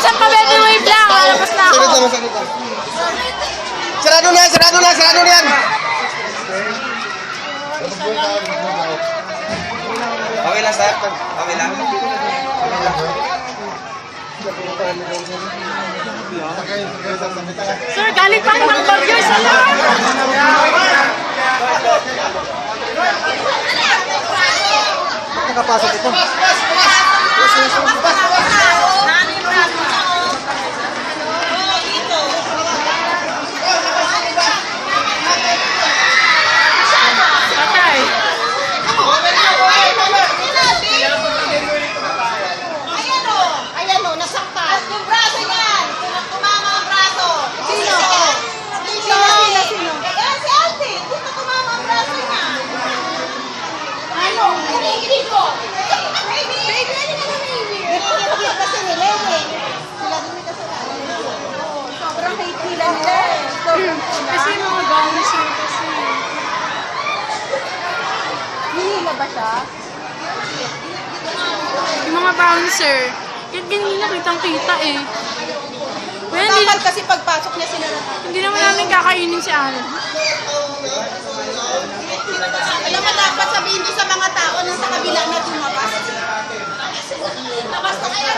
isang pa-baby wave lang. Lalabas na ako. Sarado na yan. Okay lang, sir. Okay lang. Sir, galing pa ng bagyo. Salamat. Nakapasok ito. Patay. Ayan o, nasaktan. Yung braso niyan. Tumama ang braso. Sino? Sino? Ayan si Ate. Dito tumama ang braso niya. Ano? Hindi ko. Baby! Baby! Ano ka na, baby? Hindi kasi nila eh. Sila din may kasalanan. Sobrang hate nila nila eh. Kasi mga bouncer kasi. Hinila ba siya? Yung mga bouncer. Yan ganina kitang-kita eh. Well, Dapat kasi pagpasok niya sila hindi naman namin kakainin si Alan. alam mo, dapat sabihin doon sa mga tao na sa kabila na tumabas. Basta kaya